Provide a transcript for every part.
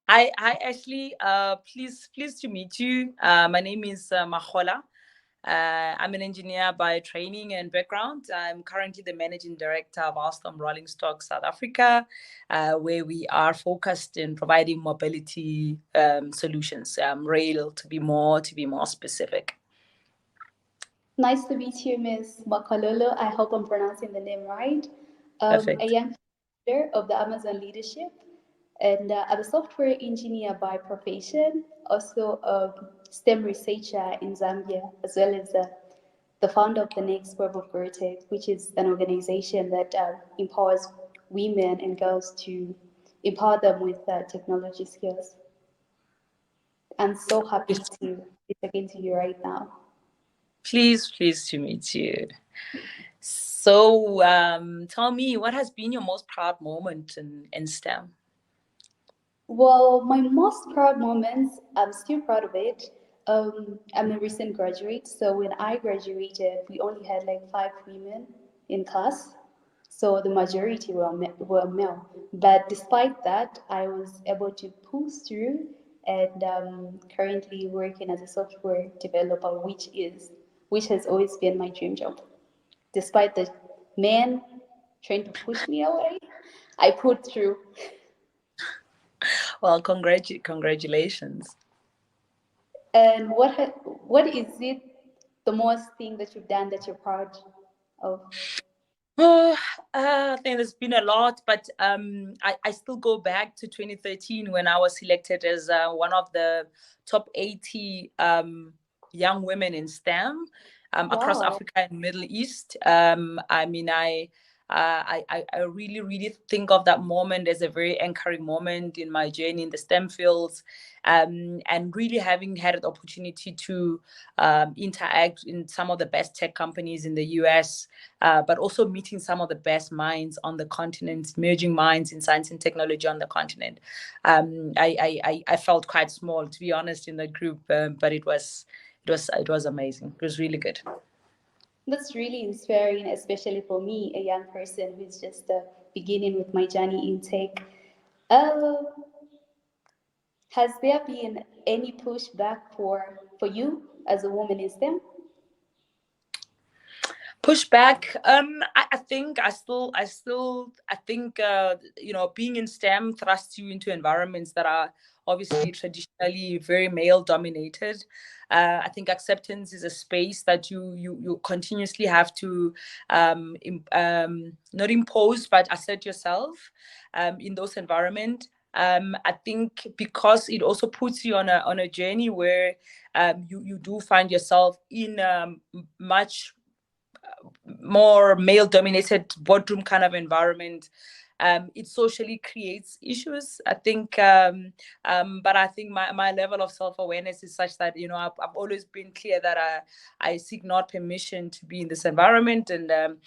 Hi, Ashley. Pleased to meet you. My name is Makgola. I'm an engineer by training and background. I'm currently the managing director of Alstom Rolling Stock South Africa, where we are focused in providing mobility solutions, rail to be more specific. Nice to meet you, Ms. Makalolo. I hope I'm pronouncing the name right. I Perfect. am leader of the Amazon leadership, and I'm a software engineer by profession, also a STEM researcher in Zambia, as well as the founder of the Next Web of Vertex, which is an organization that empowers women and girls to empower them with technology skills. I'm so happy to be talking to you right now. Pleased to meet you. So, tell me, what has been your most proud moment in STEM? Well, my most proud moments, I'm still proud of it. I'm a recent graduate, so when I graduated, we only had like 5 women in class, so the majority were male. But despite that, I was able to pull through and currently working as a software developer, which has always been my dream job. Despite the men trying to push me away, I pulled through. Well, congratulations. And what is it the most thing that you've done that you're proud of? Oh, I think there's been a lot, but I still go back to 2013 when I was selected as one of the top 80 young women in STEM across Wow. Africa and Middle East. I mean, I really think of that moment as a very anchoring moment in my journey in the STEM fields, and really having had an opportunity to interact in some of the best tech companies in the US, but also meeting some of the best minds on the continent, emerging minds in science and technology on the continent. I felt quite small, to be honest, in the group, but it was amazing. It was really good. That's really inspiring, especially for me, a young person who's just beginning with my journey in tech. Uh, has there been any pushback for you as a woman in STEM? Pushback. I think being in STEM thrusts you into environments that are obviously traditionally very male dominated. I think acceptance is a space that you continuously have to not impose but assert yourself in those environments. I think because it also puts you on a journey where you do find yourself in much more male dominated boardroom kind of environment. It socially creates issues, I think. But I think my level of self-awareness is such that, I've always been clear that I seek not permission to be in this environment. And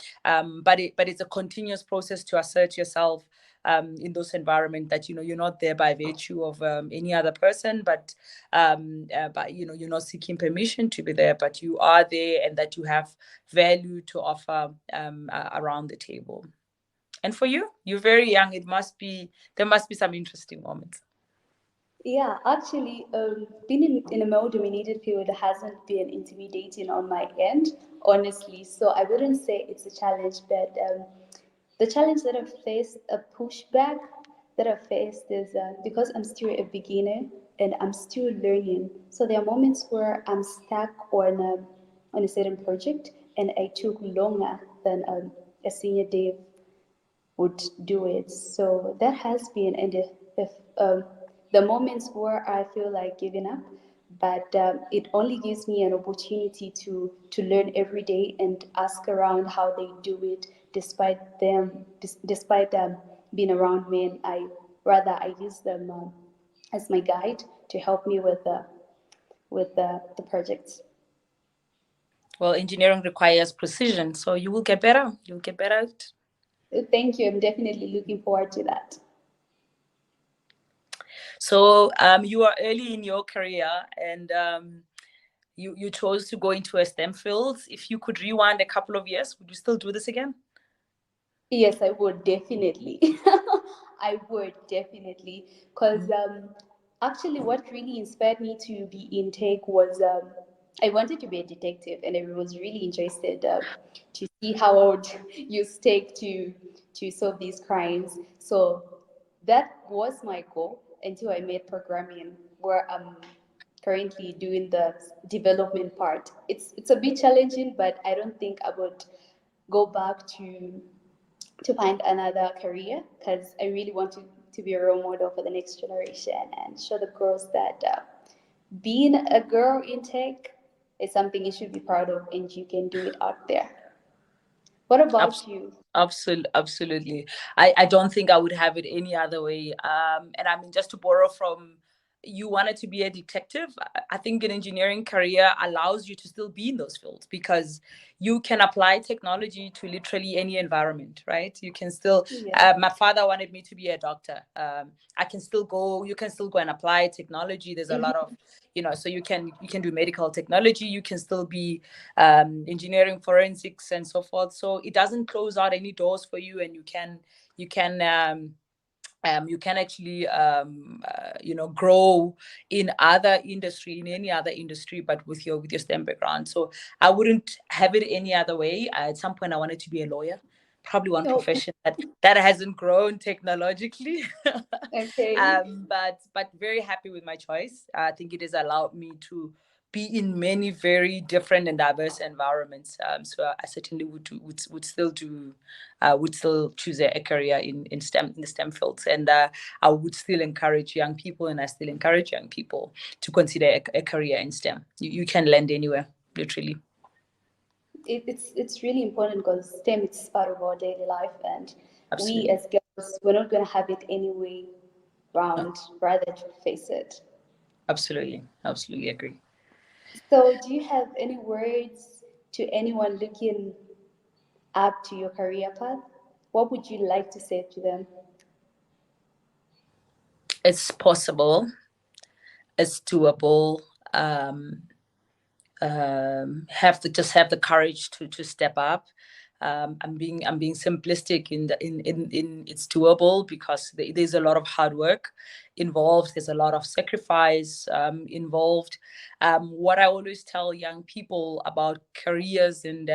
but it's a continuous process to assert yourself in those environments, that you're not there by virtue of any other person, but you're not seeking permission to be there, but you are there, and that you have value to offer around the table. And for you, you're very young. There must be some interesting moments. Yeah, actually, being in a male dominated field hasn't been intimidating on my end, honestly. So I wouldn't say it's a challenge, but the challenge that I've faced, a pushback that I've faced is because I'm still a beginner and I'm still learning. So there are moments where I'm stuck on a certain project and I took longer than a senior dev would do it. So that has been, and if the moments where I feel like giving up, but it only gives me an opportunity to learn every day and ask around how they do it, despite being around me. And I use them as my guide to help me with the projects. Well, engineering requires precision, so you will get better. You'll get better at it. Thank you. I'm definitely looking forward to that. So you are early in your career, and you chose to go into a STEM field. If you could rewind a couple of years, would you still do this again? Yes, I would definitely. I would definitely, because Actually, what really inspired me to be in tech was I wanted to be a detective, and I was really interested to see how I would use tech to solve these crimes. So that was my goal until I made programming, where I'm currently doing the development part. It's a bit challenging, but I don't think I would go back to find another career because I really want to be a role model for the next generation and show the girls that being a girl in tech is something you should be proud of and you can do it out there. What about you? Absolutely. I don't think I would have it any other way. And I mean, just to borrow from you wanted to be a detective. I think an engineering career allows you to still be in those fields because you can apply technology to literally any environment, right? You can still, Yeah. my father wanted me to be a doctor. I can still go, you can still go and apply technology. There's a lot of, so you can do medical technology, you can still be engineering, forensics, and so forth. So it doesn't close out any doors for you, and you can you can actually grow in any other industry, but with your STEM background. So I wouldn't have it any other way. At some point I wanted to be a lawyer, probably one Oh, profession that hasn't grown technologically. okay. But very happy with my choice. I think it has allowed me to be in many very different and diverse environments. So I certainly would still do would still choose a career in STEM, in the STEM fields, and I would still encourage young people, and I still encourage young people to consider a career in STEM. You can land anywhere, literally. It's really important because STEM is part of our daily life, and we Absolutely. as girls, we're not going to have it any way No, round, rather to face it. absolutely agree. So, do you have any words to anyone looking up to your career path? What would you like to say to them? It's possible. It's doable. Um, have the courage to step up. I'm being simplistic in it's doable because there's a lot of hard work involved. There's a lot of sacrifice involved. What I always tell young people about careers and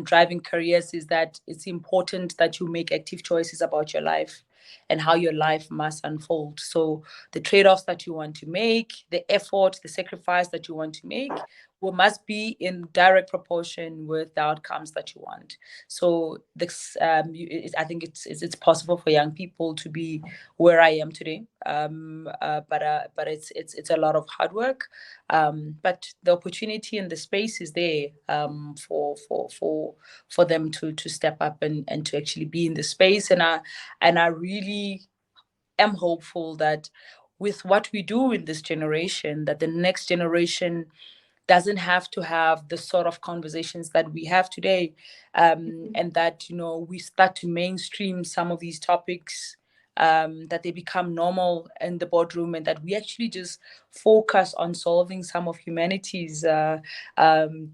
driving careers is that it's important that you make active choices about your life and how your life must unfold. So the trade-offs that you want to make, the effort, the sacrifice that you want to make must be in direct proportion with the outcomes that you want. So this, I think it's possible for young people to be where I am today. But it's a lot of hard work. But the opportunity and the space is there for them to step up and to actually be in the space. And I really am hopeful that with what we do in this generation, that the next generation doesn't have to have the sort of conversations that we have today, and that we start to mainstream some of these topics, that they become normal in the boardroom, and that we actually just focus on solving some of humanity's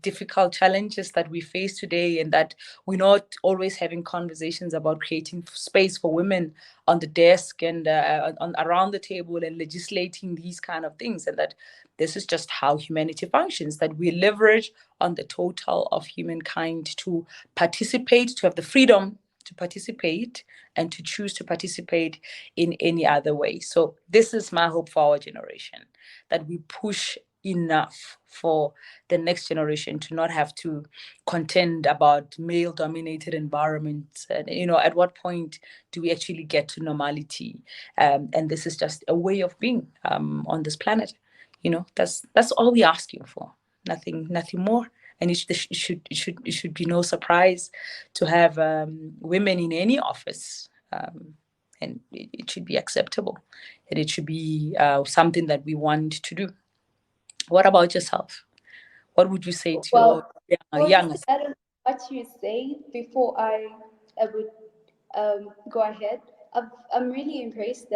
difficult challenges that we face today, and that we're not always having conversations about creating space for women on the desk and around the table and legislating these kind of things, and that this is just how humanity functions, that we leverage on the total of humankind to participate, to have the freedom to participate and to choose to participate in any other way. So this is my hope for our generation, that we push enough for the next generation to not have to contend about male dominated environments, and at what point do we actually get to normality, and this is just a way of being on this planet. That's all we're asking for. Nothing more. And it should be no surprise to have women in any office, and it should be acceptable, and it should be something that we want to do. What about yourself? What would you say to your Well, young? to add on what you say before I would go ahead, I'm really impressed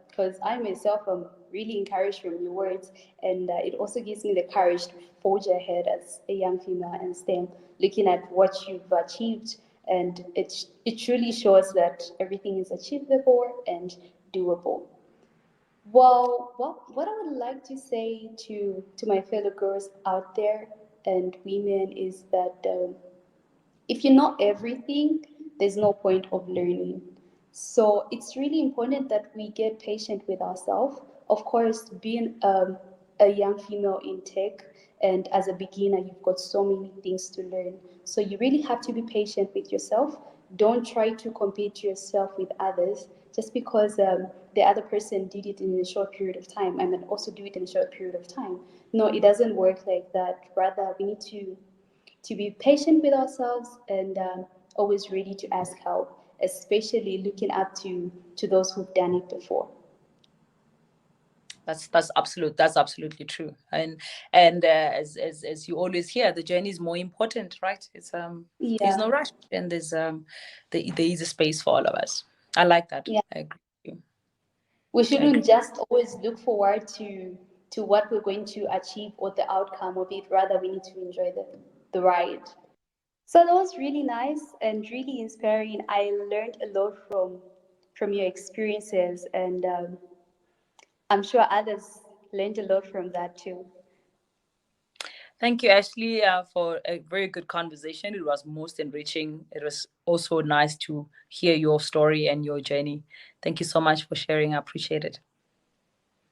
because I myself am really encouraged from your words, and it also gives me the courage to forge ahead as a young female in STEM, looking at what you've achieved, and it truly shows that everything is achievable and doable. Well, what I would like to say to my fellow girls out there and women is that if you know everything, there's no point of learning. So it's really important that we get patient with ourselves. Of course, being a young female in tech and as a beginner, you've got so many things to learn. So you really have to be patient with yourself. Don't try to compete yourself with others just because the other person did it in a short period of time. I mean, also do it in a short period of time. No, it doesn't work like that. Rather, we need to be patient with ourselves and always ready to ask help, especially looking up to those who've done it before. That's absolutely true. And as you always hear, the journey is more important, right? There's Yeah, no rush, and there is a space for all of us. I like that. yeah. I agree with you. We I agree. shouldn't just always look forward to what we're going to achieve or the outcome of it. Rather, we need to enjoy the ride. So that was really nice and really inspiring. I learned a lot from your experiences, and I'm sure others learned a lot from that too. Thank you, Ashley, for a very good conversation. It was most enriching. It was also nice to hear your story and your journey. Thank you so much for sharing. I appreciate it.